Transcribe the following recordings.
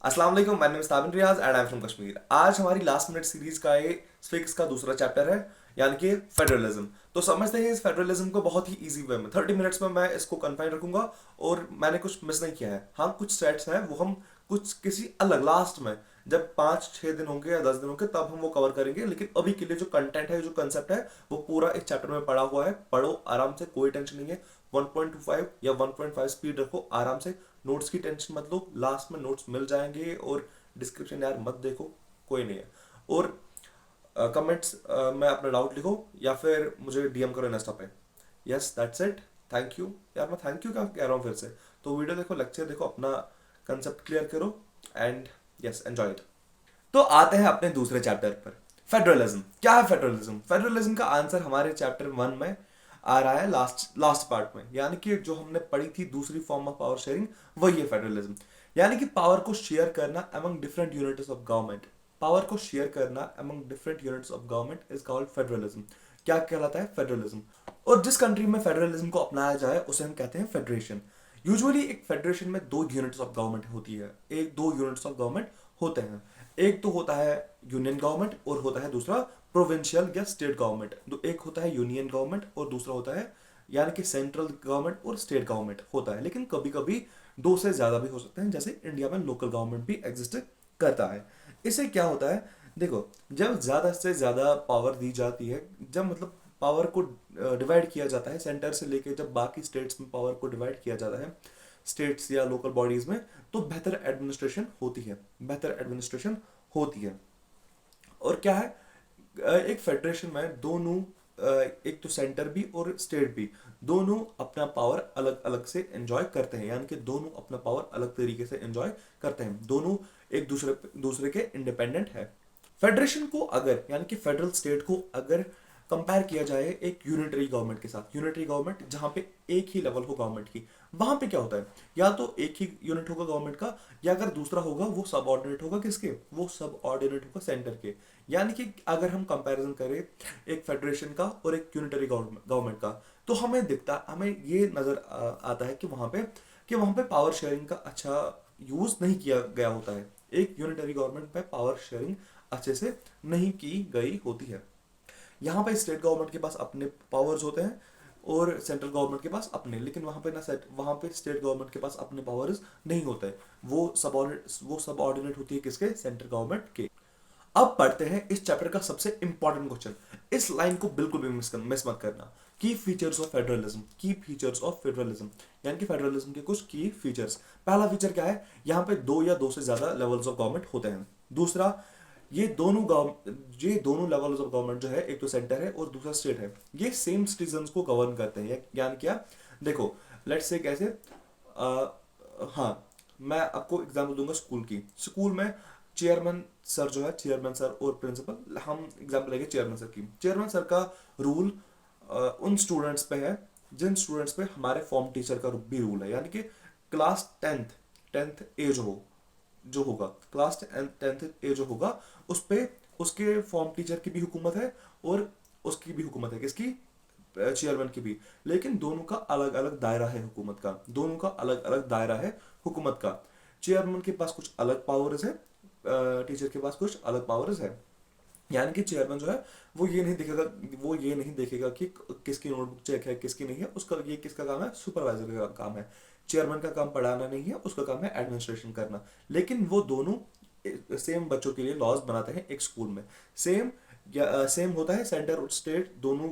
अस्सलाम वालेकुम, my name is Tabin Riyaz and I am from Kashmir. आज हमारी लास्ट मिनट सीरीज का ये फिक्स का दूसरा चैप्टर है, यानी कि फेडरलिज्म। तो समझते हैं इस फेडरलिज्म को बहुत ही इजी वे में। 30 मिनट्स में मैं इसको कन्फाइन रखूंगा और मैंने कुछ मिस नहीं किया है। हाँ, कुछ सेट्स हैं वो हम कुछ किसी अलग लास्ट में, जब 5-6 दिन होंगे या 10 दिन होंगे तब हम वो कवर करेंगे। लेकिन अभी के लिए जो कंटेंट है, जो कंसेप्ट है, वो पूरा इस चैप्टर में पड़ा हुआ है। पढ़ो आराम से, कोई टेंशन नहीं है। 1.25 या 1.5 स्पीड रखो आराम से। नोट्स की टेंशन मत लो, लास्ट में नोट्स मिल जाएंगे। और डिस्क्रिप्शन यार मत देखो, कोई नहीं है। और कमेंट्स में अपना डाउट लिखो या फिर मुझे डीएम करो इंस्टा पे। Yes, that's it. Thank you. यार मैं थैंक यू क्या कह रहा हूँ फिर से। तो वीडियो देखो, लेक्चर देखो, अपना कंसेप्ट क्लियर करो एंड यस, एंजॉय इट। तो आते हैं अपने दूसरे चैप्टर पर। फेडरलिज्म क्या है? फेडरलिज्म फेडरलिज्म का आंसर हमारे चैप्टर 1 में आ रहा है, लास्ट लास्ट पार्ट में। यानी कि जो हमने पढ़ी थी दूसरी फॉर्म ऑफ पावर शेयरिंग, वही है फेडरलिज्म। यानी कि पावर को शेयर करना among different units of government. Power को शेयर करना among different units of government is called federalism. क्या कहलाता है? फेडरलिज्म। और जिस कंट्री में फेडरलिज्म को अपनाया जाए उसे हम कहते हैं फेडरेशन। यूजुअली एक फेडरेशन में दो यूनिट्स ऑफ गवर्नमेंट होती है, एक दो यूनिट्स ऑफ गवर्नमेंट होते हैं। एक तो होता है यूनियन गवर्नमेंट और होता है दूसरा प्रोविंशियल या स्टेट गवर्नमेंट। एक होता है यूनियन गवर्नमेंट और दूसरा होता है यानी कि सेंट्रल गवर्नमेंट और स्टेट गवर्नमेंट होता है। लेकिन कभी कभी दो से ज्यादा भी हो सकते हैं, जैसे इंडिया में लोकल गवर्नमेंट भी एग्जिस्ट करता है। इससे क्या होता है, देखो, जब ज्यादा से ज्यादा पावर दी जाती है, जब मतलब पावर को डिवाइड किया जाता है सेंटर से लेके, जब बाकी स्टेट्स में पावर को डिवाइड किया जाता है स्टेट्स या लोकल बॉडीज में, तो बेहतर एडमिनिस्ट्रेशन होती है, बेहतर एडमिनिस्ट्रेशन होती है। और क्या है, एक फेडरेशन में दोनों, एक तो सेंटर भी और स्टेट भी, दोनों अपना पावर अलग अलग से एंजॉय करते हैं। यानी कि दोनों अपना पावर अलग तरीके से एंजॉय करते हैं, दोनों एक दूसरे दूसरे के इंडिपेंडेंट है। फेडरेशन को अगर, यानी कि फेडरल स्टेट को अगर कंपेयर किया जाए एक यूनिटरी गवर्नमेंट के साथ, यूनिटरी गवर्नमेंट जहां पे एक ही लेवल हो गवर्नमेंट की, वहां पे क्या होता है, या तो एक ही यूनिट होगा गवर्नमेंट का, या अगर दूसरा होगा वो सब ऑर्डिनेट होगा किसके, वो सब ऑर्डिनेट होगा सेंटर के। यानी कि अगर हम कंपैरिजन करें एक फेडरेशन का और एक यूनिटरी गवर्नमेंट का, तो हमें ये नजर आता है कि वहां पे पावर शेयरिंग का अच्छा यूज नहीं किया गया होता है। एक यूनिटरी गवर्नमेंट में पावर शेयरिंग अच्छे से नहीं की गई होती है। यहाँ पे स्टेट गवर्नमेंट के पास अपने पावर्स होते हैं और सेंट्रल गवर्नमेंट के पास अपने, लेकिन वहाँ पे स्टेट गवर्नमेंट के पास अपने पावर्स नहीं होते। वो सब ऑर्डिनेट होती है किसके, सेंट्रल गवर्नमेंट के। अब पढ़ते हैं इस चैप्टर का सबसे इंपॉर्टेंट क्वेश्चन। इस लाइन को बिल्कुल भी मिस मत करना। की फीचर्स ऑफ फेडरलिज्म, की फीचर्स ऑफ फेडरलिज्म, यानी कि फेडरलिज्म के कुछ की फीचर्स। पहला फीचर क्या है, यहाँ पे दो या दो से ज्यादा लेवल्स ऑफ गवर्नमेंट होते हैं। दूसरा, ये दोनों लेवल्स ऑफ गवर्नमेंट जो है, एक तो सेंटर है और दूसरा स्टेट है, ये सेम सिटीजन को गवर्न करते हैं। यानी क्या, देखो, लेट्स से कैसे, आ, हाँ, मैं आपको एग्जाम्पल दूंगा स्कूल की। स्कूल में चेयरमैन सर जो है, चेयरमैन सर और प्रिंसिपल, हम एग्जाम्पल लेंगे चेयरमैन सर की। चेयरमैन सर का रूल उन स्टूडेंट्स पे है जिन स्टूडेंट्स पे हमारे फॉर्म टीचर का भी रूल है। यानी कि क्लास टेंथ टेंथ एज हो जो होगा, क्लास टेंथ एज जो होगा, उस पे उसके फॉर्म टीचर की भी हुकूमत है और उसकी भी हुकूमत है, किसकी, चेयरमैन की भी। लेकिन दोनों का अलग अलग दायरा है हुकूमत का, दोनों का अलग अलग दायरा है हुकूमत का। चेयरमैन के पास कुछ अलग पावर्स है, टीचर के पास कुछ अलग पावर्स है। यानी कि चेयरमैन जो है वो ये नहीं देखेगा कि किसकी नोटबुक चेक है किसकी नहीं है। उसका ये किसका काम है, सुपरवाइजर का काम है। चेयरमैन का काम पढ़ाना नहीं है, उसका काम है एडमिनिस्ट्रेशन करना। लेकिन वो दोनों सेम बच्चों के लिए लॉज बनाते हैं एक स्कूल में। सेम सेम होता है, सेंटर और स्टेट दोनों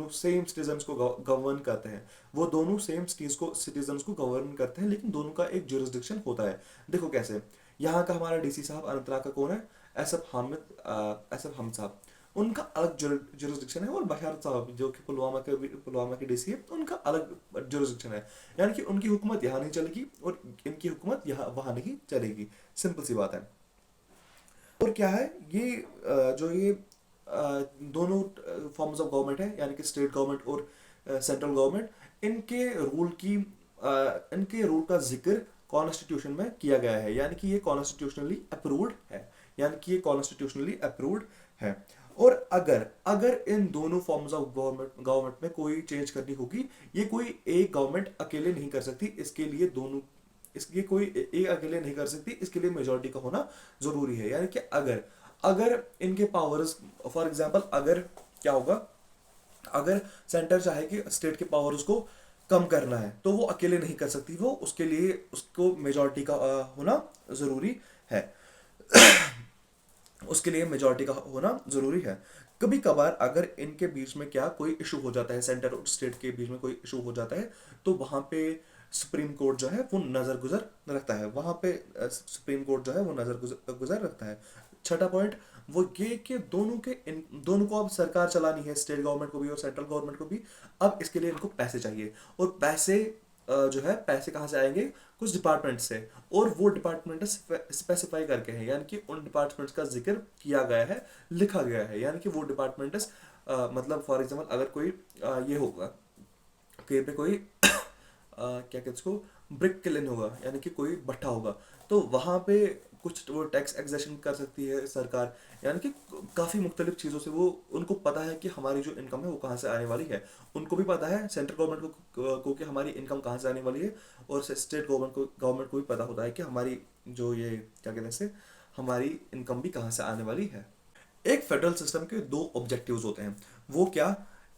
सेम सिटीजन्स को गवर्न करते हैं। वो दोनों सेम सिटीजन्स को गवर्न करते हैं, लेकिन दोनों का एक जुरिस्डिक्शन होता है। देखो कैसे, यहाँ का हमारा डीसी साहब अनंतनाग का कौन है, एसएफ हम साहब, उनका अलग जुरिस्डिक्शन है। और बशर साहब जो कि पुलवामा के डीसी है, उनका अलग जुरिस्डिक्शन है। यानी कि उनकी हुकूमत यहाँ नहीं चलेगी और इनकी हुकूमत यहाँ वहाँ नहीं चलेगी। सिंपल सी बात है। और क्या है ये, जो ये दोनों फॉर्म्स ऑफ गवर्नमेंट है, यानी कि स्टेट गवर्नमेंट और सेंट्रल गवर्नमेंट, इनके रूल का जिक्र कॉन्स्टिट्यूशन में किया गया है। यानी कि ये कॉन्स्टिट्यूशनली अप्रूव्ड है, यानी कि ये कॉन्स्टिट्यूशनली अप्रूव्ड है। और अगर अगर इन दोनों फॉर्म्स ऑफ गवर्नमेंट में कोई चेंज करनी होगी, ये कोई एक गवर्नमेंट अकेले नहीं कर सकती। इसके लिए दोनों इसके कोई एक अकेले नहीं कर सकती, इसके लिए मेजोरिटी का होना जरूरी है। यानी कि अगर अगर इनके पावर्स, फॉर एग्जांपल अगर क्या होगा, अगर सेंटर चाहे कि स्टेट के पावर्स को कम करना है तो वो अकेले नहीं कर सकती, वो उसके लिए उसको मेजोरिटी का होना जरूरी है। उसके लिए मेजोरिटी का होना जरूरी है। कभी कभार अगर इनके बीच में क्या कोई इशू हो जाता है, सेंटर और स्टेट के बीच में कोई इशू हो जाता है, तो वहां पे सुप्रीम कोर्ट जो है वो नजर गुजर रखता है, वहां पे सुप्रीम कोर्ट जो है वो नजर गुजर रखता है। छठा पॉइंट वो ये कि दोनों को अब सरकार चलानी है, स्टेट गवर्नमेंट को भी और सेंट्रल गवर्नमेंट को भी। अब इसके लिए इनको पैसे चाहिए, और पैसे जो है पैसे कहाँ से आएंगे, कुछ डिपार्टमेंट से, और वो डिपार्टमेंट स्पेसिफाई करके हैं, यानी कि उन डिपार्टमेंट्स का जिक्र किया गया है, लिखा गया है। यानी कि वो डिपार्टमेंट्स मतलब फॉर एग्जांपल अगर कोई ये होगा, कहीं पे कोई क्या कहते उसको, ब्रिक किलन होगा, यानी कि कोई भट्ठा होगा, तो वहां पे कुछ वो टैक्स एग्जेशन कर सकती है सरकार। यानी कि काफ़ी मुख्तलिफ चीज़ों से वो, उनको पता है कि हमारी जो इनकम है वो कहाँ से आने वाली है। उनको भी पता है सेंट्रल गवर्नमेंट को कि हमारी इनकम कहाँ से आने वाली है, और स्टेट गवर्नमेंट को भी पता होता है कि हमारी जो ये क्या कहते हैं इसे, हमारी इनकम भी कहाँ से आने वाली है। एक फेडरल सिस्टम के दो ऑब्जेक्टिव्स होते हैं, वो क्या,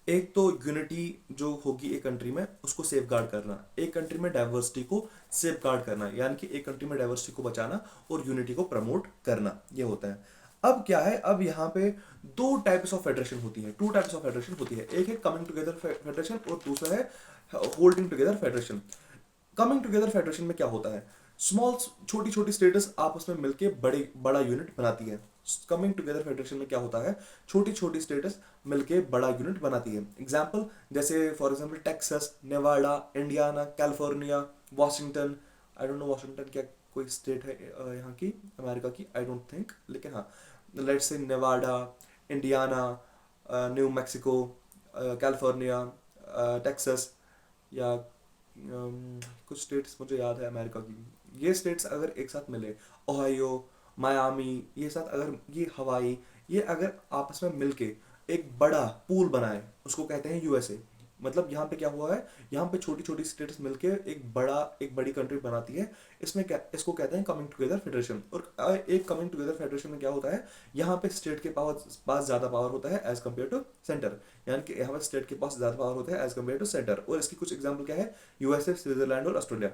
एक तो यूनिटी जो होगी एक कंट्री में उसको सेफ गार्ड करना, एक कंट्री में डाइवर्सिटी को सेफ गार्ड करना, यानी कि एक कंट्री में डाइवर्सिटी को बचाना और यूनिटी को प्रमोट करना, ये होता है। अब क्या है, अब यहाँ पे दो टाइप्स ऑफ फेडरेशन होती है, टू टाइप्स ऑफ फेडरेशन होती है, एक है कमिंग टुगेदर फेडरेशन और दूसरा है holding together federation. Coming together federation में क्या होता है, स्मॉल छोटी छोटी स्टेट्स आपस में मिलके बड़ा यूनिट बनाती है। कमिंग टुगेदर फेडरेशन में क्या होता है, छोटी छोटी स्टेट्स मिलके बड़ा यूनिट बनाती है। एग्जाम्पल जैसे for example Texas, Nevada, Indiana, California, Washington. I don't know Washington क्या कोई स्टेट है यहाँ की, अमेरिका की, आई डोंट थिंक, लेकिन हाँ, let's say Nevada, Indiana, new Mexico, California, Texas, या कुछ स्टेट्स मुझे याद है अमेरिका की। ये स्टेट्स अगर एक साथ मिले, ओहायो, मायामी, ये साथ अगर ये हवाई, ये अगर आपस में मिलके एक बड़ा पूल बनाए, उसको कहते हैं यूएसए। मतलब यहाँ पे क्या हुआ है, यहाँ पे छोटी छोटी स्टेट्स मिलके एक बड़ी कंट्री बनाती है। इसमें क्या, इसको कहते हैं कमिंग टुगेदर फेडरेशन। और एक कमिंग टुगेदर फेडरेशन में क्या होता है, यहाँ पे स्टेट के पास ज्यादा पावर होता है एज कम्पेयर टू सेंटर। यानी कि यहाँ पे स्टेट के पास ज्यादा पावर होता है एज कम्पेयर टू सेंटर। और इसकी कुछ एग्जाम्पल क्या है, यूएसए, स्विट्जरलैंड और ऑस्ट्रेलिया,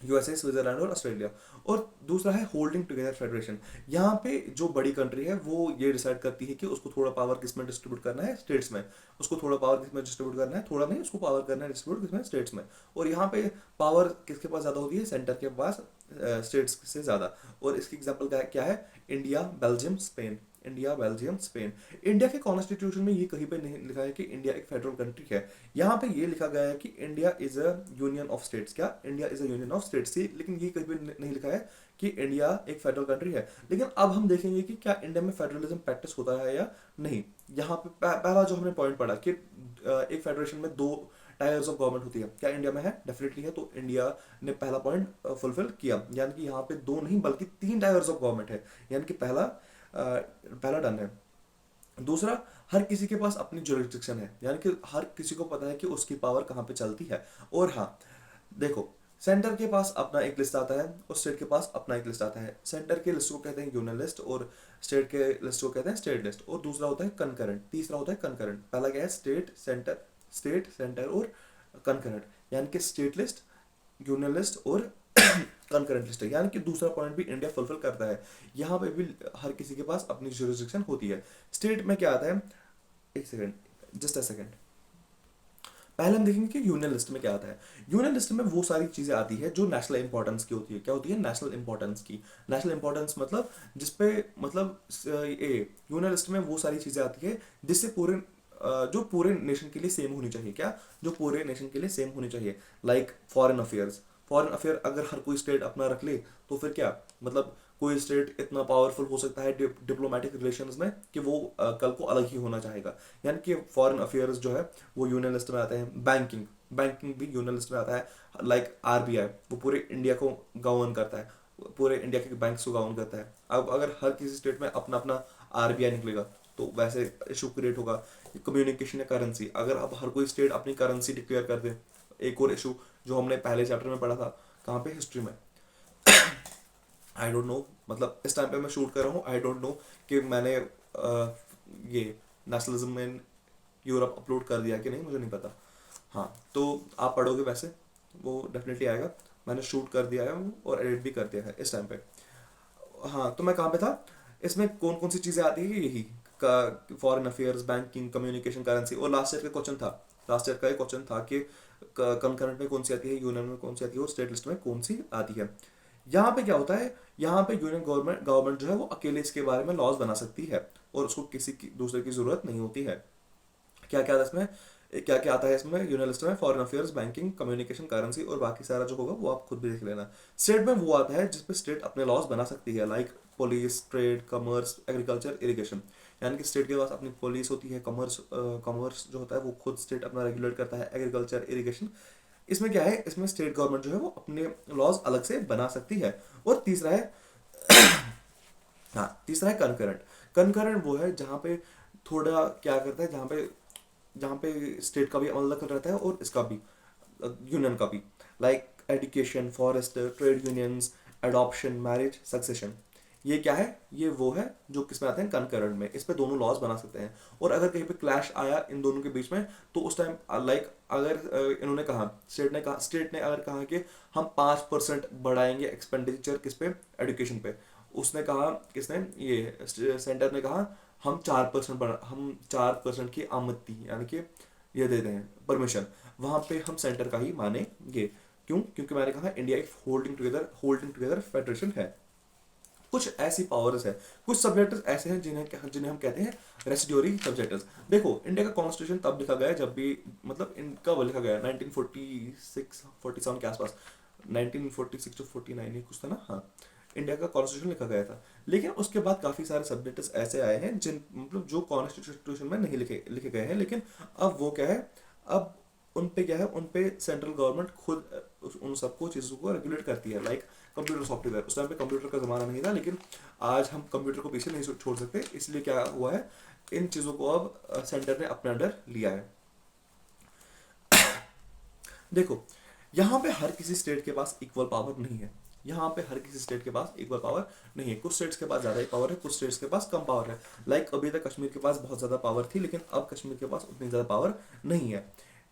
यूएसए, स्विट्जरलैंड और ऑस्ट्रेलिया। और दूसरा है होल्डिंग टुगेदर फेडरेशन। यहाँ पे जो बड़ी कंट्री है वो ये डिसाइड करती है कि उसको थोड़ा पावर किस में डिस्ट्रीब्यूट करना है, स्टेट्स में। उसको थोड़ा पावर किस में डिस्ट्रीब्यूट करना है, थोड़ा नहीं, उसको पावर करना है डिस्ट्रीब्यूट किस में, स्टेट्स में। और यहाँ पे पावर किसके पास ज्यादा होती है, सेंटर के पास, स्टेट्स से ज्यादा। और इसकी एग्जाम्पल क्या है, India, Belgium, Spain. India, Belgium, Spain. India के कॉन्स्टिट्यूशन में ये कहीं पे नहीं लिखा है कि इंडिया एक फेडरल कंट्री है। यहाँ पे ये लिखा गया है कि India is a union of states. क्या, India is a union of states, लेकिन ये कहीं पे नहीं लिखा है कि इंडिया एक फेडरल कंट्री है। लेकिन अब हम देखेंगे कि क्या इंडिया में फेडरलिज्म प्रैक्टिस होता है या नहीं। यहाँ पे पहला जो हमने पॉइंट पढ़ा कि एक फेडरेशन में दो टायर्स ऑफ गवर्नमेंट होती है, क्या इंडिया में है, डेफिनेटली है। तो इंडिया ने पहला पॉइंट फुलफिल किया, यानी कि यहाँ पे दो नहीं बल्कि तीन टायर्स ऑफ गवर्नमेंट है, यानी कि पहला डन है। दूसरा, हर किसी के पास अपनी जुरिस्डिक्शन है, यानी कि हर किसी को पता है कि उसकी पावर कहाँ पे चलती है। और हाँ, देखो, सेंटर के पास अपना एक लिस्ट आता है और स्टेट के पास अपना एक लिस्ट आता है। सेंटर के लिस्ट को कहते हैं यूनियन लिस्ट और स्टेट के लिस्ट को कहते हैं स्टेट लिस्ट। और दूसरा होता है कंकरेंट, तीसरा होता है कंकरेंट। पहला क्या है, स्टेट सेंटर और कंकरेंट, यानी कि स्टेट लिस्ट, यूनियन लिस्ट और कंकरेंट लिस्ट है। यानी कि दूसरा पॉइंट भी इंडिया फुलफिल करता है। यहाँ पे भी हर किसी के पास अपनी जुरिस्डिक्शन होती है। स्टेट में क्या आता है, एक सेकंड, जस्ट अ सेकंड, पहले हम देखेंगे कि यूनियन लिस्ट में क्या आता है। यूनियन लिस्ट में वो सारी चीजें आती है जो नेशनल इंपॉर्टेंस की होती है। क्या होती है, नेशनल इंपॉर्टेंस की। नेशनल इंपॉर्टेंस मतलब जिसपे, मतलब यूनियन लिस्ट में वो सारी चीजें आती है जिससे जो पूरे नेशन के लिए सेम होनी चाहिए। क्या, जो पूरे नेशन के लिए सेम होनी चाहिए। Like foreign affairs, foreign affair अगर हर कोई स्टेट अपना रख ले तो फिर क्या, मतलब कोई स्टेट इतना पावरफुल हो सकता है डिप्लोमेटिक रिलेशंस में कि वो कल को अलग ही होना चाहेगा। यानी कि फॉरेन अफेयर्स जो है वो यूनियन लिस्ट में आते हैं। बैंकिंग भी यूनियन लिस्ट में आता है। लाइक आरबीआई, वो पूरे इंडिया को गवर्न करता है, पूरे इंडिया के बैंक्स को गवर्न करता है। अब अगर हर किसी स्टेट में अपना अपना आरबीआई निकलेगा तो वैसे इशू क्रिएट होगा। कम्युनिकेशन या करेंसी, अगर अब हर कोई स्टेट अपनी करेंसी डिक्लेयर कर दे, एक और इशू जो हमने पहले चैप्टर में पढ़ा था कहाँ पे, हिस्ट्री में। आई डोंट नो, मतलब इस टाइम पे मैं शूट कर रहा हूँ, आई डोंट नो कि मैंने ये नेशनलिज्म में यूरोप अपलोड कर दिया कि नहीं, मुझे नहीं पता। हाँ, तो आप पढ़ोगे वैसे, वो डेफिनेटली आएगा। मैंने शूट कर दिया है वो, और एडिट भी कर दिया है इस टाइम पे। हाँ, तो मैं कहाँ पे था, इसमें कौन कौन सी चीज़ें आती है, यही का foreign affairs, banking, communication, currency. और लास्ट ईयर का क्वेश्चन था, लास्ट ईयर का एक क्वेश्चन था कि कंकरेंट में कौन सी आती है, यूनियन में कौन सी आती है, और स्टेट लिस्ट में कौन सी आती है। यहाँ पे क्या होता है, यहाँ पे यूनियन गवर्नमेंट गवर्नमेंट जो है वो अकेले इसके बारे में लॉज बना सकती है, और उसको किसी की दूसरे की जरूरत नहीं होती है। क्या क्या आता है इसमें, क्या क्या आता है इसमें यूनियन लिस्ट में, foreign affairs, banking, communication, currency, और बाकी सारा जो होगा वो आप खुद भी देख लेना। स्टेट में वो आता है जिसपे स्टेट अपने लॉज बना सकती है, like police, trade, commerce, agriculture, irrigation. यानी कि स्टेट के पास अपनी पुलिस होती है, कॉमर्स कॉमर्स जो होता है वो खुद स्टेट अपना रेगुलेट करता है, एग्रीकल्चर, इरिगेशन। इसमें क्या है, इसमें स्टेट गवर्नमेंट जो है वो अपने लॉज अलग से बना सकती है। और तीसरा है, हाँ, तीसरा है कनकरेंट। कनकरेंट वो है जहाँ पे थोड़ा क्या करता है, जहाँ पे स्टेट का भी अलग रहता है और इसका भी, यूनियन का भी, like education, forest, trade unions, adoption, marriage, succession. ये क्या है, ये वो है जो किसमें आते हैं, कनकरेंट में। इस पे दोनों लॉज बना सकते हैं। और अगर कहीं पे क्लैश आया इन दोनों के बीच में, तो उस टाइम लाइक अगर इन्होंने कहा, स्टेट ने अगर कहा कि हम 5% बढ़ाएंगे एक्सपेंडिचर किस पे, एजुकेशन पे। उसने कहा, किसने, ये सेंटर ने कहा हम 4% बढ़ा, हम 4% की आमदनी यानी कि ये दे दें परमिशन, वहां पे हम सेंटर का ही मानेंगे। क्यों, क्योंकि मैंने कहा इंडिया एक होल्डिंग टुगेदर फेडरेशन है। कुछ ऐसी पावर्स है, कुछ सब्जेक्ट्स ऐसे हैं जिन्हें हम कहते हैं रेसिड्यूरी सब्जेक्ट्स। देखो, इंडिया का कॉन्स्टिट्यूशन तब लिखा गया है जब भी, मतलब इनका वो लिखा गया है 1946 47 के आसपास, 1946 टू 49 कुछ था ना, हाँ। इंडिया का कॉन्स्टिट्यूशन लिखा गया था। लेकिन उसके बाद काफी सारे सब्जेक्ट्स ऐसे आए हैं जिन, मतलब जो कॉन्स्टिट्यूशन में नहीं लिखे लिखे गए हैं, लेकिन अब वो क्या है, अब उन पे क्या है, उन पे सेंट्रल गवर्नमेंट खुद उन सबको चीज़ों को रेगुलेट करती है, लाइक कंप्यूटर सॉफ्टवेयर। उस टाइम पे कंप्यूटर का ज़माना नहीं था, लेकिन आज हम कंप्यूटर को पीछे नहीं छोड़ सकते, इसलिए क्या हुआ है, इन चीज़ों को अब सेंटर ने अपने अंडर लिया है। देखो, यहाँ पे हर किसी स्टेट के पास इक्वल पावर नहीं है। यहाँ पे हर किसी स्टेट के पास इक्वल पावर नहीं है। कुछ स्टेट्स के पास ज़्यादा पावर है, कुछ स्टेट्स के पास कम पावर है। लाइक अभी तक कश्मीर के पास बहुत ज़्यादा पावर थी, लेकिन अब कश्मीर के पास उतनी ज़्यादा पावर नहीं है।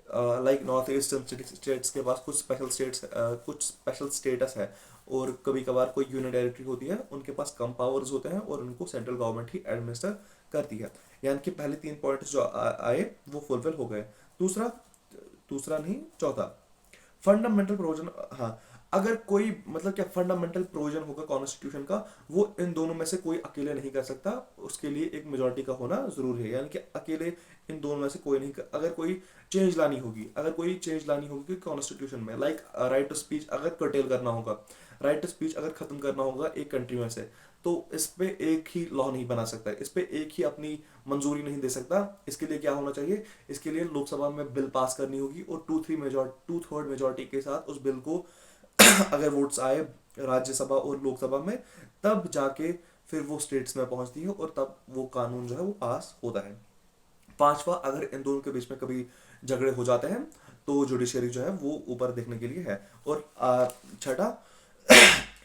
लाइक नॉर्थ ईस्टर्न स्टेट्स के पास कुछ स्पेशल स्टेटस है, और कभी कभार कोई यूनियन टेरिटरी होती है, उनके पास कम पावर्स होते हैं, और उनको सेंट्रल गवर्नमेंट ही एडमिनिस्टर करती है। यानी कि पहले 3 पॉइंट्स जो आए वो फुलफिल हो गए। दूसरा दूसरा नहीं, चौथा, फंडामेंटल प्रोविजन। हाँ, अगर कोई, मतलब क्या फंडामेंटल प्रोविजन होगा कॉन्स्टिट्यूशन का, वो इन दोनों में से कोई अकेले नहीं कर सकता, उसके लिए एक मेजोरिटी का होना जरूरी है। यानी कि अकेले इन दोनों में से कोई नहीं कर, अगर कोई चेंज लानी होगी कॉन्स्टिट्यूशन में, लाइक राइट टू स्पीच अगर कर्टेल करना होगा, राइट टू स्पीच अगर खत्म करना होगा एक कंट्री में से, तो इस पे एक ही लॉ नहीं बना सकता, इस पे एक ही अपनी मंजूरी नहीं दे सकता। इसके लिए क्या होना चाहिए, इसके लिए लोकसभा में बिल पास करनी होगी, और 2/3 मेजोरिटी के साथ उस बिल को अगर वोट्स आए राज्यसभा और लोकसभा में, तब जाके फिर वो स्टेट्स में पहुंचती है, और तब वो कानून जो है वो पास होता है। पांचवा, अगर इन दोनों के बीच में कभी झगड़े हो जाते हैं, तो जुडिशरी जो है वो ऊपर देखने के लिए है। और छठा,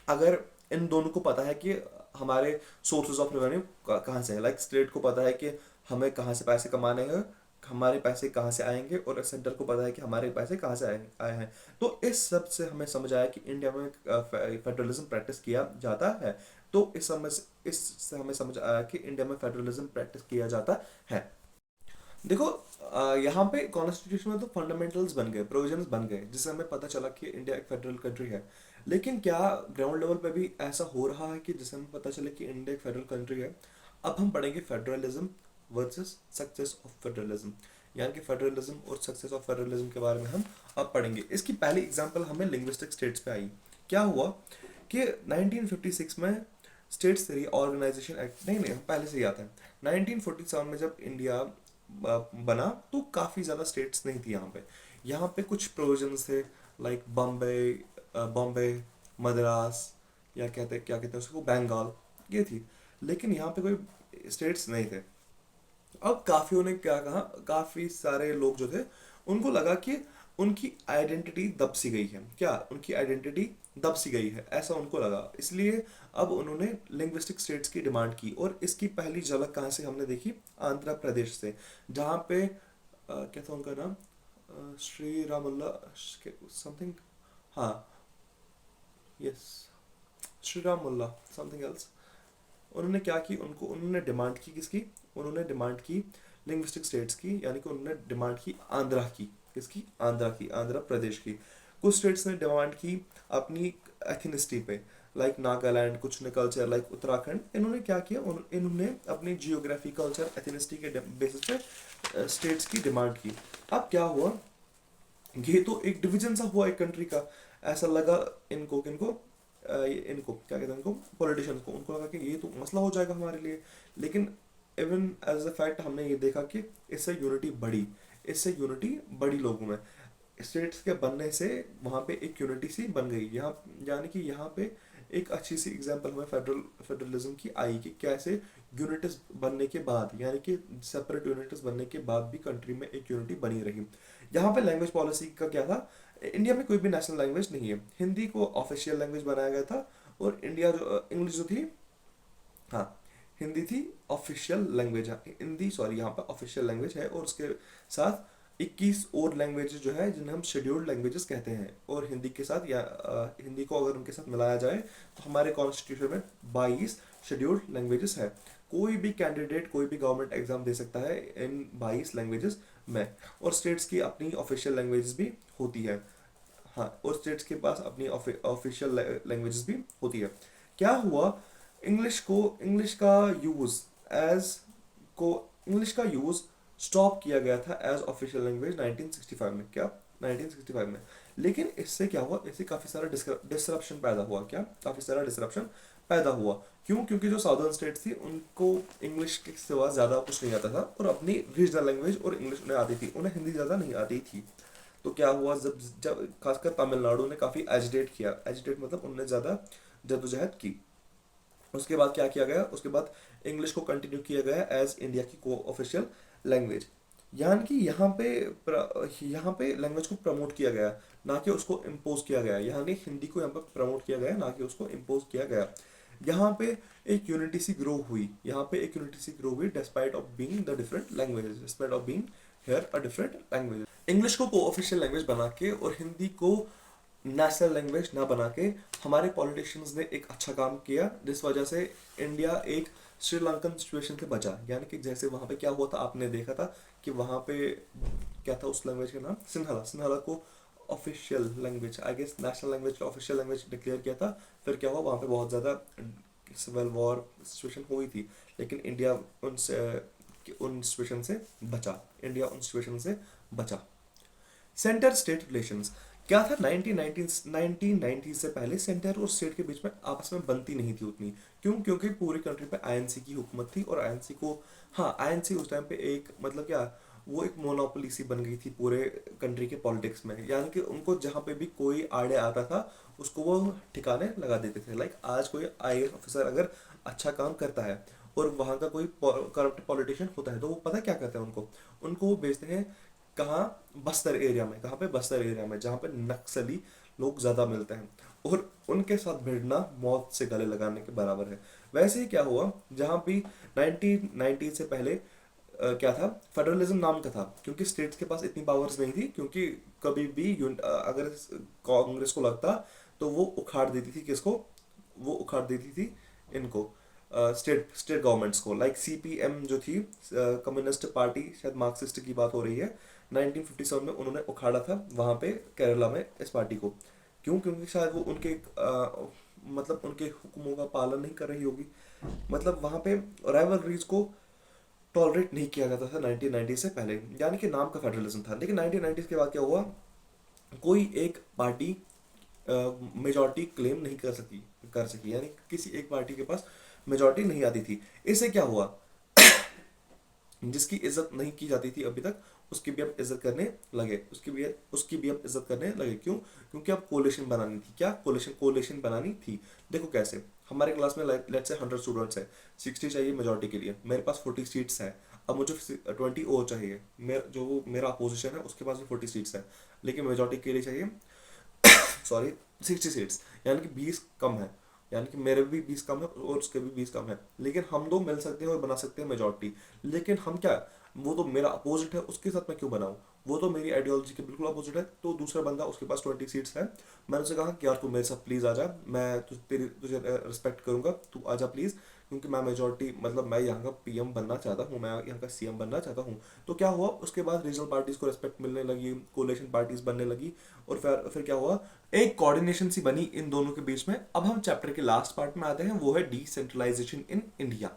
अगर इन दोनों को पता है कि हमारे सोर्सेज ऑफ रेवेन्यू कहाँ से है, लाइक स्टेट को पता है कि हमें कहाँ से पैसे कमाने हैं, हमारे पैसे कहाँ से आएंगे, और सेंटर को पता है कि हमारे पैसे कहाँ से आए हैं, तो इस सब से हमें समझ आया कि इंडिया में फेडरलिज्म प्रैक्टिस किया जाता है। तो इससे हमें समझ आया कि इंडिया में फेडरलिज्म प्रैक्टिस किया जाता है। देखो, यहाँ पे कॉन्स्टिट्यूशन में तो फंडामेंटल्स बन गए, प्रोविजंस बन गए, जिससे हमें पता चला कि इंडिया एक फेडरल कंट्री है। लेकिन क्या ग्राउंड लेवल पे भी ऐसा हो रहा है कि जिससे हमें पता चले कि इंडिया एक फेडरल कंट्री है? अब हम पढ़ेंगे federalism versus success of federalism, यानी कि फेडरलिज्म और सक्सेस ऑफ फेडरलिज्म के बारे में हम अब पढ़ेंगे। इसकी पहली एग्जांपल हमें लिंग्विस्टिक स्टेट्स पे आई। क्या हुआ कि 1956 में स्टेट्स रीऑर्गेनाइजेशन एक्ट, नहीं पहले से ही आता है। 1947 में जब इंडिया बना, तो काफ़ी ज़्यादा स्टेट्स नहीं थी यहाँ पे। यहाँ पे कुछ प्रोविजंस थे, लाइक बॉम्बे, मद्रास, या क्या कहते हैं उसको, बंगाल, ये थी। लेकिन यहाँ पे कोई स्टेट्स नहीं थे। अब काफियों ने क्या कहा, काफी सारे लोग जो थे उनको लगा कि उनकी आइडेंटिटी दब सी गई है। क्या उनकी आइडेंटिटी दब सी गई है, ऐसा उनको लगा। इसलिए अब उन्होंने लिंग्विस्टिक स्टेट्स की डिमांड की। और इसकी पहली झलक कहाँ से हमने देखी? आंध्र प्रदेश से, जहाँ पे क्या था उनका नाम, श्री रामुल्ला समथिंग, हाँ, यस, श्री रामुल्ला समथिंग एल्स। उन्होंने क्या की, उनको उन्होंने डिमांड की, किसकी? उन्होंने डिमांड की लिंग्विस्टिक स्टेट्स की, यानी कि उन्होंने डिमांड की आंध्रा की। किसकी? आंध्रा की, आंध्र प्रदेश की। कुछ स्टेट्स ने डिमांड की अपनी एथनिसिटी पे, लाइक नागालैंड, कुछ ने कल्चर लाइक उत्तराखंड। इन्होंने क्या किया, इन्होंने अपनी जियोग्राफी, कल्चर, एथनिसिटी के बेसिस पे स्टेट्स की डिमांड की। अब क्या हुआ, ये तो एक डिवीजन सा हुआ एक कंट्री का। ऐसा लगा इनको, किनको, इनको क्या कहते हैं, इनको पॉलिटिशियंस को, उनको लगा कि ये तो मसला हो जाएगा हमारे लिए। लेकिन इवन एज अ फैक्ट हमने ये देखा कि इससे यूनिटी बढ़ी, इससे यूनिटी बढ़ी लोगों में। स्टेट्स के बनने से वहाँ पे एक यूनिटी सी बन गई यहाँ, यानी कि यहाँ पे एक अच्छी सी एग्जांपल हमें फेडरलिज्म की आई कि कैसे यूनिट्स बनने के बाद, यानी कि सेपरेट यूनिट्स बनने के बाद भी कंट्री में एक यूनिटी बनी रही। यहाँ पे लैंग्वेज पॉलिसी का क्या था, इंडिया में कोई भी नेशनल लैंग्वेज नहीं है, हिंदी को ऑफिशियल लैंग्वेज बनाया गया था। और इंडिया जो इंग्लिश जो थी, हाँ, हिंदी थी ऑफिशियल लैंग्वेज, हिंदी सॉरी यहाँ पर ऑफिशियल लैंग्वेज है। और उसके साथ 21 और लैंग्वेजेस जो है जिन्हें हम शेड्यूल्ड लैंग्वेजेस कहते हैं। और हिंदी के साथ या हिंदी को अगर उनके साथ मिलाया जाए तो हमारे कॉन्स्टिट्यूशन में 22 शेड्यूल्ड लैंग्वेजेस है। कोई भी कैंडिडेट कोई भी गवर्नमेंट एग्जाम दे सकता है इन 22 लैंग्वेजेस में। और स्टेट्स की अपनी ऑफिशियल लैंग्वेजेस भी होती है, हाँ, और स्टेट्स के पास अपनी ऑफिशियल लैंग्वेजेस भी होती है। क्या हुआ, इंग्लिश का यूज एज को इंग्लिश का यूज स्टॉप किया गया था एज ऑफिशियल लैंग्वेज 1965 में। क्या? 1965 में। लेकिन इससे क्या हुआ, इससे काफी सारा डिसरप्शन पैदा हुआ। क्या? काफी सारा डिसरप्शन पैदा हुआ। क्यों? क्योंकि जो साउदर्न स्टेट्स थी उनको इंग्लिश के सिवा ज्यादा कुछ नहीं आता था, और अपनी रीजनल लैंग्वेज और इंग्लिश उन्हें आती थी, उन्हें हिंदी ज्यादा नहीं आती थी। तो क्या हुआ, जब जब खासकर तमिलनाडु ने काफी एजिटेट किया, एजिटेट मतलब उन्होंने ज्यादा जद्दोजहद की। उसके बाद क्या किया गया, उसके बाद इंग्लिश को कंटिन्यू किया गया एज इंडिया की को ऑफिशियल लैंग्वेज। यानी कि यहाँ पे लैंग्वेज को प्रमोट किया गया, ना कि उसको इम्पोज किया गया। यानी हिंदी को यहाँ पे प्रमोट किया गया, ना कि उसको इम्पोज किया गया। यहाँ पे एक यूनिटी सी ग्रो हुई, यहाँ पे एक यूनिटी सी ग्रो हुई despite of being the different languages, despite of being here a different language. English को ऑफिशियल लैंग्वेज बना के और हिंदी को नेशनल लैंग्वेज ना बना के हमारे पॉलिटिशियंस ने एक अच्छा काम किया, जिस वजह से इंडिया एक श्रीलंकन सिचुएशन से बचा। यानी कि जैसे वहां पे क्या हुआ था, आपने देखा था कि वहां पे क्या था, उस लैंग्वेज का नाम सिन्हाला, सिन्हाला को official language, I guess national language, official language declare किया था। फिर क्या हुआ, वहां पे बहुत ज्यादा सिविल वॉर सिचुएशन हुई थी, लेकिन इंडिया उन सिचुएशन से बचा, इंडिया उन सिचुएशन से बचा। सेंटर स्टेट रिलेशंस क्या था, 1990 से पहले सेंटर और स्टेट के बीच में आपस में बनती नहीं थी उतनी। क्यों? क्योंकि पूरी कंट्री पे आईएनसी की हुकूमत थी, और आईएनसी को, हाँ, आईएनसी उस टाइम पे एक मतलब क्या, वो एक मोनोपोली सी बन गई थी पूरे कंट्री के पॉलिटिक्स में। यानी कि उनको जहाँ पे भी कोई आइडिया आता था उसको वो ठिकाने लगा देते थे। लाइक आज कोई आईएएस ऑफिसर अगर अच्छा काम करता है और वहाँ का कोई करप्ट पॉलिटिशियन होता है, तो वो पता क्या करते हैं, उनको वो भेजते हैं कहाँ, बस्तर एरिया में। कहाँ पे? बस्तर एरिया में, जहाँ पे नक्सली लोग ज्यादा मिलते हैं, और उनके साथ भिड़ना मौत से गले लगाने के बराबर है। वैसे ही क्या हुआ, जहाँ भी 1990 से पहले क्या था, फेडरलिज्म नाम का था, क्योंकि स्टेट्स के पास इतनी पावर्स नहीं थी। क्योंकि कभी भी अगर कांग्रेस को लगता तो वो उखाड़ देती थी, किसको? वो उखाड़ देती थी इनको, स्टेट स्टेट गवर्नमेंट्स को। लाइक सीपीएम जो थी, कम्युनिस्ट पार्टी, शायद मार्क्सिस्ट की बात हो रही है, 1957 में उन्होंने उखाड़ा था वहां पे केरला में इस पार्टी को। क्यों? क्योंकि शायद वो उनके मतलब उनके हुक्मों का पालन नहीं कर रही होगी। मतलब वहां पे राइवलरीज को टॉलरेट नहीं किया जाता था 1990 से पहले, यानी कि नाम का फेडरलिज्म था। लेकिन 1990 के बाद क्या हुआ, कोई एक पार्टी मेजॉरिटी क्लेम नहीं कर सकी, यानी किसी एक पार्टी के पास मेजॉरिटी नहीं आती थी। इससे क्या हुआ, जिसकी इज्जत नहीं की जाती थी अभी तक, उसकी भी अब इज्जत करने लगे, उसकी भी अब इज्जत करने लगे। क्यों? क्योंकि अब कोलिशन बनानी थी। क्या? कोलिशन बनानी थी। देखो कैसे, हमारे क्लास में लेट्स से 100 स्टूडेंट्स है, 60 चाहिए मेजॉरिटी के लिए, मेरे पास 40 सीट्स है। अब मुझे 20 और चाहिए, जो मेरा अपोजिशन है उसके पास भी 40 सीट्स है, लेकिन मेजोरिटी के लिए चाहिए सॉरी 60 सीट्स, यानी कि 20 कम है, यानी कि मेरे भी 20 कम है और उसके भी 20 कम है, लेकिन हम दो मिल सकते हैं और बना सकते हैं मेजोरिटी। लेकिन हम क्या, वो तो मेरा अपोजिट है, उसके साथ मैं क्यों बनाऊं, वो तो मेरी आइडियोलॉजी के बिल्कुल अपोजिट है। तो दूसरा बंदा, उसके पास 20 सीट्स है, मैंने उससे कहा कि यार तू मेरे साथ प्लीज आ जा, मैं तुझे रिस्पेक्ट करूंगा, तू आ जा प्लीज, क्योंकि मैं मेजोरिटी मतलब मैं यहाँ का पीएम बनना चाहता हूँ, मैं यहाँ का सीएम बनना चाहता हूँ। तो क्या हुआ, उसके बाद रीजनल पार्टीज को रिस्पेक्ट मिलने लगी, कोलेशन पार्टीज बनने लगी, और फिर क्या हुआ, एक कोऑर्डिनेशन सी बनी इन दोनों के बीच में। अब हम चैप्टर के लास्ट पार्ट में आते हैं, वो है डिसेंट्रलाइजेशन इन इंडिया।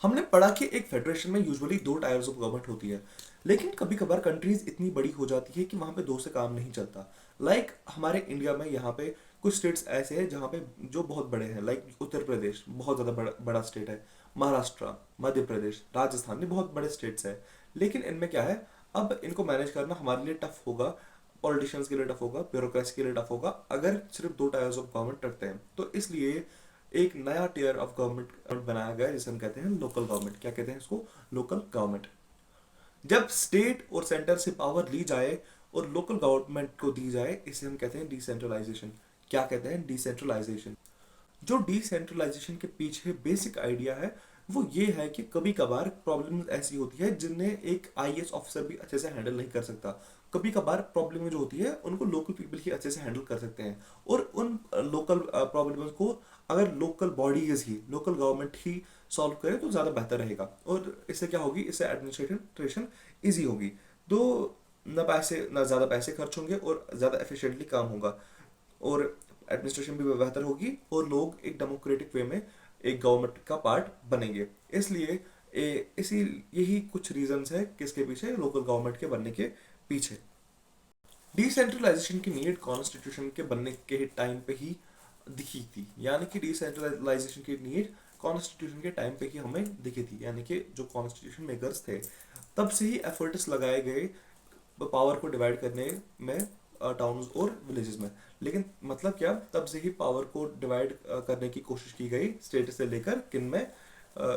हमने पढ़ा कि एक फेडरेशन में यूजुअली 2 टायर्स ऑफ गवर्नमेंट होती है, लेकिन कभी कभार कंट्रीज इतनी बड़ी हो जाती है कि वहां पे 2 से काम नहीं चलता। हमारे इंडिया में यहाँ पे कुछ स्टेट्स ऐसे हैं जहाँ पे जो बहुत बड़े हैं, उत्तर प्रदेश बहुत ज़्यादा बड़ा स्टेट है, महाराष्ट्र, मध्य प्रदेश, राजस्थान, ये बहुत बड़े स्टेट्स हैं। लेकिन इनमें क्या है, अब इनको मैनेज करना हमारे लिए टफ होगा, पॉलिटिशियंस के लिए टफ होगा, ब्यूरोक्रेसी के लिए टफ होगा, अगर सिर्फ 2 टायर्स ऑफ गवर्नमेंट रखते हैं। तो इसलिए एक नया टीयर ऑफ गवर्नमेंट बनाया गया है, जिसे हम कहते हैं लोकल गवर्नमेंट। क्या कहते हैं इसको, लोकल गवर्नमेंट। जब स्टेट और सेंटर से पावर ली जाए और लोकल गवर्नमेंट को दी जाए, इसे हम कहते हैं डिसेंट्रलाइजेशन। क्या कहते हैं, डिसेंट्रलाइजेशन। जो डिसेंट्रलाइजेशन के पीछे बेसिक आइडिया है वो ये है कि कभी कभार प्रॉब्लम ऐसी होती है जिन्हें एक आईएएस ऑफिसर भी अच्छे से हैंडल नहीं कर सकता। कभी कभार प्रॉब्लम जो होती है उनको लोकल पीपल ही अच्छे से हैंडल कर सकते हैं, और उन लोकल प्रॉब्लम्स को अगर लोकल बॉडीज ही, लोकल गवर्नमेंट ही सॉल्व करे तो ज़्यादा बेहतर रहेगा, और इससे क्या होगी, इससे एडमिनिस्ट्रेशन ईजी होगी। तो ना ज़्यादा पैसे खर्च होंगे और ज़्यादा एफिशिएंटली काम होगा, और एडमिनिस्ट्रेशन भी बेहतर होगी, और लोग एक डेमोक्रेटिक वे में एक गवर्नमेंट का पार्ट बनेंगे। इसलिए इसी यही कुछ रीजंस है किसके पीछे, लोकल गवर्नमेंट के बनने के पीछे। डिसेंट्रलाइजेशन की नीड कॉन्स्टिट्यूशन के बनने के टाइम पे ही दिखी थी, यानी कि डिसेंट्रलाइजेशन की नीड कॉन्स्टिट्यूशन के टाइम पे ही हमें दिखी थी, यानी कि जो कॉन्स्टिट्यूशन मेकर्स थे तब से ही एफर्ट्स लगाए गए पावर को डिवाइड करने में, टाउन्स और विलेजेस में। लेकिन मतलब क्या, तब से ही पावर को डिवाइड करने की कोशिश की गई, स्टेट से लेकर किन में,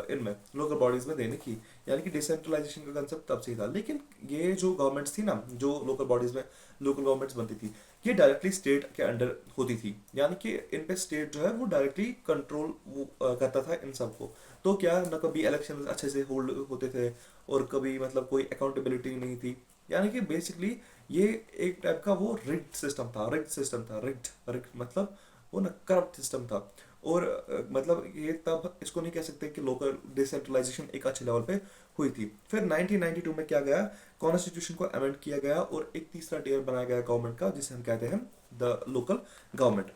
इनमें लोकल बॉडीज में देने की, यानी कि डिसेंट्रलाइजेशन का कंसेप्ट तब से ही था। लेकिन ये जो गवर्नमेंट्स थी ना, जो लोकल बॉडीज में लोकल गवर्नमेंट्स बनती थी, ये डायरेक्टली स्टेट के अंडर होती थी, यानी कि इन पे स्टेट जो है वो डायरेक्टली कंट्रोल करता था इन सबको। तो क्या ना, कभी इलेक्शन अच्छे से होल्ड होते थे, और कभी मतलब कोई अकाउंटेबिलिटी नहीं थी, यानी कि बेसिकली ये एक टाइप का वो रिग्ड मतलब वो ना करप्ट सिस्टम था। और मतलब ये तब इसको नहीं कह सकते कि लोकल डिसेंट्रलाइजेशन एक अच्छे लेवल पे हुई थी। फिर 1992 में क्या गया, कॉन्स्टिट्यूशन को अमेंड किया गया और एक तीसरा टियर बनाया गया गवर्नमेंट का, जिसे हम कहते हैं द लोकल गवर्नमेंट।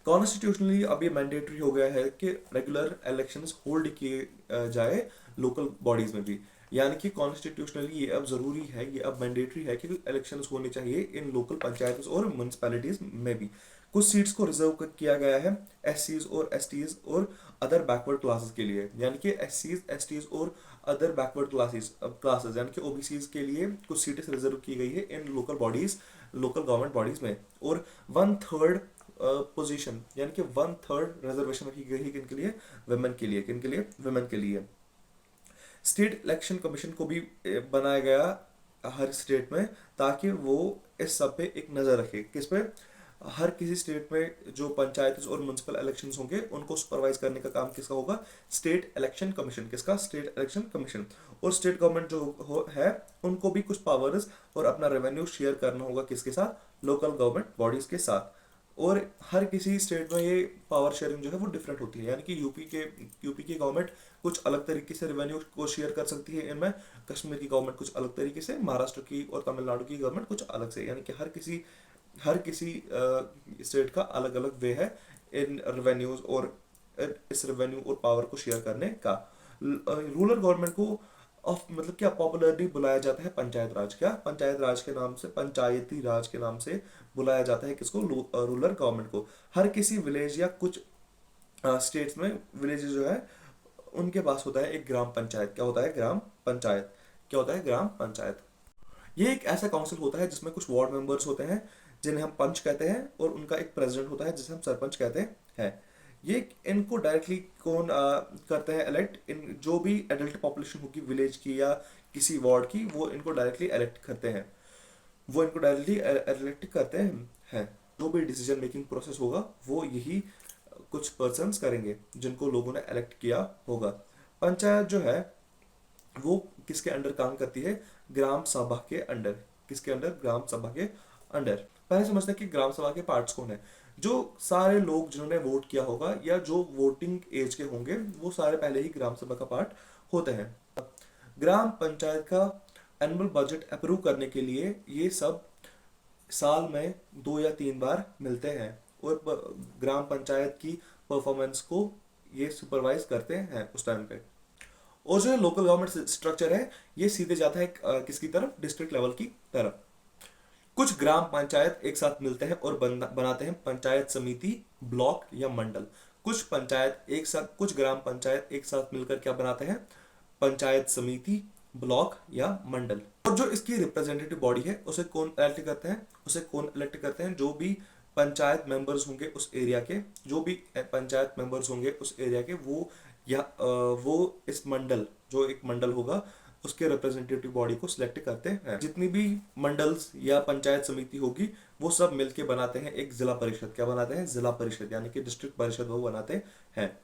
कॉन्स्टिट्यूशनली अब ये मैंडेटरी हो गया है कि रेगुलर इलेक्शंस होल्ड किए जाए लोकल बॉडीज में भी, यानी कि कॉन्स्टिट्यूशनली ये अब जरूरी है, ये अब मैंडेटरी है कि इलेक्शंस होने चाहिए इन लोकल पंचायतों और म्यूनसिपैलिटीज में भी। कुछ सीट्स को रिजर्व किया गया है एससीज और एसटीज और अदर बैकवर्ड क्लासेस के लिए, यानी कि एससीज एसटीज और अदर बैकवर्ड क्लासेस यानी कि ओबीसीज के लिए कुछ सीटें रिजर्व की गई है in local bodies, local government bodies में। और 1/3 पोजीशन यानी कि 1/3 रिजर्वेशन रखी गई है किन के लिए, वुमेन के लिए। किन के लिए, वुमेन के लिए। स्टेट इलेक्शन कमीशन को भी बनाया गया हर स्टेट में, ताकि वो इस सब पे एक नज़र रखे। किस पे, हर किसी स्टेट में जो पंचायत और म्यूनसिपल इलेक्शंस होंगे उनको सुपरवाइज करने का काम किसका होगा, स्टेट इलेक्शन कमीशन। किसका, स्टेट इलेक्शन कमीशन। और स्टेट गवर्नमेंट जो है उनको भी कुछ पावर्स और अपना रेवेन्यू शेयर करना होगा किसके साथ, लोकल गवर्नमेंट बॉडीज के साथ। और हर किसी स्टेट में ये पावर शेयरिंग जो है वो डिफरेंट होती है, यानी कि यूपी की गवर्नमेंट कुछ अलग तरीके से रेवेन्यू को शेयर कर सकती है इनमें, कश्मीर की गवर्नमेंट कुछ अलग तरीके से, महाराष्ट्र की और तमिलनाडु की गवर्नमेंट कुछ अलग से, यानी कि हर किसी स्टेट का अलग अलग वे है इन रेवेन्यूज और इस रेवेन्यू और पावर को शेयर करने का। रूरल गवर्नमेंट को ऑफ मतलब क्या पॉपुलरली बुलाया जाता है पंचायत राज। क्या, पंचायत राज के नाम से, पंचायती राज के नाम से बुलाया जाता है किसको, रूरल गवर्नमेंट को। हर किसी विलेज या कुछ स्टेट्स में विलेजेस जो है उनके पास होता है एक ग्राम पंचायत। क्या होता है, ग्राम पंचायत। क्या होता है, ग्राम पंचायत। ये एक ऐसा काउंसिल होता है जिसमें कुछ वार्ड मेंबर्स होते हैं जिन्हें हम पंच कहते हैं, और उनका एक प्रेसिडेंट होता है जिसे हम सरपंच कहते हैं। ये इनको डायरेक्टली कौन करते हैं इलेक्ट, इन जो भी एडल्ट पॉपुलेशन होगी विलेज की या किसी वार्ड की, वो इनको डायरेक्टली इलेक्ट करते हैं, वो इनको डायरेक्टली इलेक्ट करते हैं। जो भी डिसीजन मेकिंग प्रोसेस होगा वो यही कुछ पर्सन्स करेंगे जिनको लोगों ने इलेक्ट किया होगा। पंचायत जो है वो किसके अंडर काम करती है? ग्राम सभा के अंडर। किसके अंडर? ग्राम सभा के अंडर। पहले समझते हैं कि ग्राम सभा के पार्ट्स कौन है। जो सारे लोग जिन्होंने वोट किया होगा या जो वोटिंग एज के होंगे वो सारे पहले ही ग्राम सभा का पार्ट होते हैं। ग्राम पंचायत का एनुअल बजट अप्रूव करने के लिए ये सब साल में 2 या 3 बार मिलते हैं और ग्राम पंचायत की परफॉर्मेंस को ये सुपरवाइज करते हैं उस टाइम पे। और जो लोकल गवर्नमेंट स्ट्रक्चर है ये सीधे जाता है किसकी तरफ? डिस्ट्रिक्ट लेवल की तरफ। कुछ ग्राम पंचायत एक साथ मिलते हैं और बनाते हैं पंचायत समिति, ब्लॉक या मंडल। कुछ ग्राम पंचायत एक साथ मिलकर क्या बनाते हैं? पंचायत समिति, ब्लॉक या मंडल। और जो इसकी रिप्रेजेंटेटिव बॉडी है उसे कौन इलेक्ट करते हैं? उसे कौन इलेक्ट करते हैं? जो भी पंचायत मेंबर्स होंगे उस एरिया के, जो भी पंचायत मेंबर्स होंगे उस एरिया के, वो इस मंडल, जो एक मंडल होगा उसके रिप्रेजेंटेटिव बॉडी को सिलेक्ट करते हैं। जितनी भी मंडल्स या पंचायत समिति होगी वो सब मिलके बनाते हैं एक जिला परिषद। क्या बनाते हैं? जिला परिषद, यानी कि डिस्ट्रिक्ट परिषद वो बनाते हैं।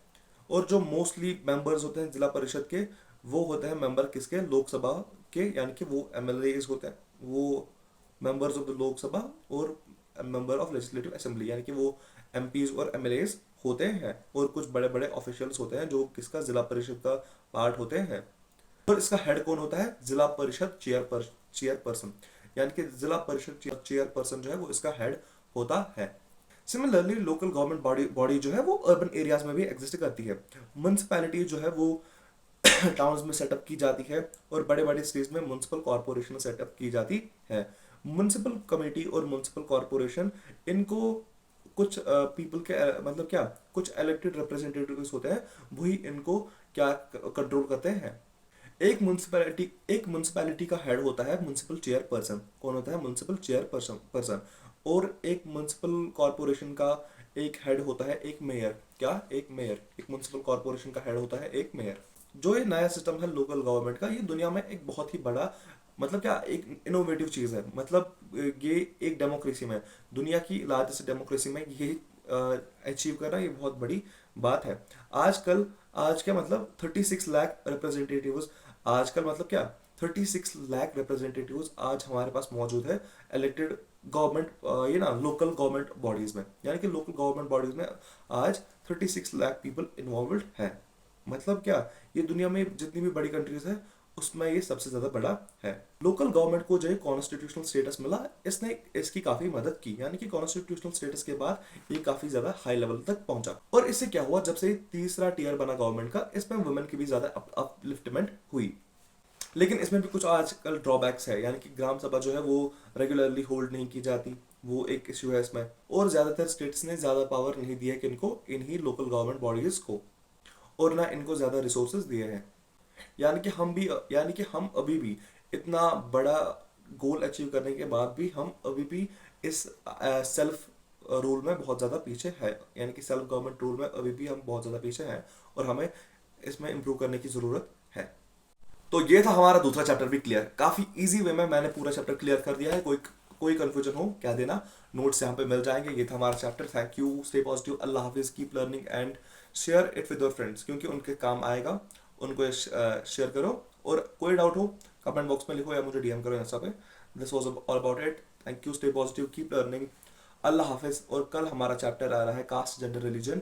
और जो मोस्टली मेंबर्स होते हैं जिला परिषद के वो होते हैं मेंबर किसके? लोकसभा के, यानी कि वो एमएलए होते हैं, वो मेंबर्स ऑफ द लोकसभा और मेंबर ऑफ लेजिस्लेटिव असेंबली, यानी कि वो एमपीज और एमएलए होते हैं। और कुछ बड़े बड़े ऑफिशियल्स होते हैं जो किसका? जिला परिषद का पार्ट होते हैं। और इसका हेड कौन होता है? जिला परिषद चेयरपर्सन, यानी कि जिला परिषद चेयरपर्सन जो है वो इसका हेड होता है। सिमिलरली लोकल गवर्नमेंट बॉडी जो है वो अर्बन एरियाज में भी एग्जिस्ट करती है। म्युनिसिपैलिटी जो है वो टाउन्स में सेटअप की जाती है और बड़े बड़े सिटीज में म्युनिसिपल कॉर्पोरेशन सेटअप की जाती है। म्युनिसिपल कमेटी और म्युनिसिपल कॉर्पोरेशन इनको कुछ पीपल के मतलब क्या, कुछ इलेक्टेड रिप्रेजेंटेटिव्स होते हैं, वही इनको क्या कंट्रोल करते हैं। एक म्युनिसिपैलिटी का हेड होता है म्युनिसिपल चेयरपर्सन। कौन होता है? Municipal chairperson. और एक म्युनिसिपल कॉर्पोरेशन का एक हेड होता है एक मेयर। क्या? एक मेयर। एक म्युनिसिपल कॉर्पोरेशन का हेड होता है एक मेयर। जो ये नया सिस्टम है लोकल गवर्नमेंट का, ये दुनिया में एक बहुत ही बड़ा मतलब क्या, एक इनोवेटिव चीज है। मतलब ये एक डेमोक्रेसी में, दुनिया की लार्जेस्ट डेमोक्रेसी में ये अचीव करना ये बहुत बड़ी बात है। आजकल आज क्या मतलब 36 लाख रिप्रेजेंटेटिव्स, आजकल मतलब क्या 36 लाख रिप्रेजेंटेटिव्स आज हमारे पास मौजूद है इलेक्टेड गवर्नमेंट ये ना लोकल गवर्नमेंट बॉडीज में। यानी कि लोकल गवर्नमेंट बॉडीज में आज 36 लाख पीपल इन्वॉल्व है। मतलब क्या, ये दुनिया में जितनी भी बड़ी कंट्रीज है उसमें ये सबसे ज्यादा बड़ा है। लोकल गवर्नमेंट को जो है कॉन्स्टिट्यूशनल स्टेटस मिला, इसने इसकी काफी मदद की, यानी कि कॉन्स्टिट्यूशनल स्टेटस के बाद ये काफी ज्यादा हाई लेवल तक पहुंचा। और इससे क्या हुआ, जब से तीसरा टीयर बना गवर्नमेंट का, इसमें वुमेन की भी ज्यादा अपलिफ्टमेंट हुई। लेकिन इसमें भी कुछ आजकल ड्रॉबैक्स है, यानी कि ग्राम सभा जो है वो रेगुलरली होल्ड नहीं की जाती, वो एक इश्यू है इसमें। और ज्यादातर स्टेट्स ने ज्यादा पावर नहीं दिया कि इनको इन्हीं लोकल गवर्नमेंट बॉडीज को, और ना इनको ज्यादा रिसोर्सेज दिए हैं। यानी कि हम अभी भी इतना बड़ा गोल अचीव करने के बाद भी हम अभी भी इस सेल्फ रूल में बहुत ज़्यादा पीछे है, यानी कि सेल्फ गवर्नमेंट रूल में अभी भी हम बहुत ज़्यादा पीछे हैं और हमें इसमें इम्प्रूव करने की ज़रूरत है। तो ये था हमारा दूसरा चैप्टर भी क्लियर, काफ़ी इजी वे में मैंने पूरा चैप्टर क्लियर कर दिया है। कोई कंफ्यूजन हो क्या देना, नोट्स यहाँ पे मिल जाएंगे। ये था हमारा chapter. Thank you, stay positive, Allah Hafiz, keep learning and share it with your friends, क्योंकि उनके काम आएगा, उनको शेयर करो। और कोई डाउट हो कमेंट बॉक्स में लिखो या मुझे डीएम करो इंस्टा पे। This was all about it. Thank you, stay positive, keep learning, अल्लाह हाफिज। और कल हमारा चैप्टर आ रहा है कास्ट, जेंडर, रिलीजन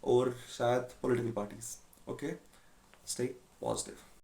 और शायद political parties. Okay, stay positive.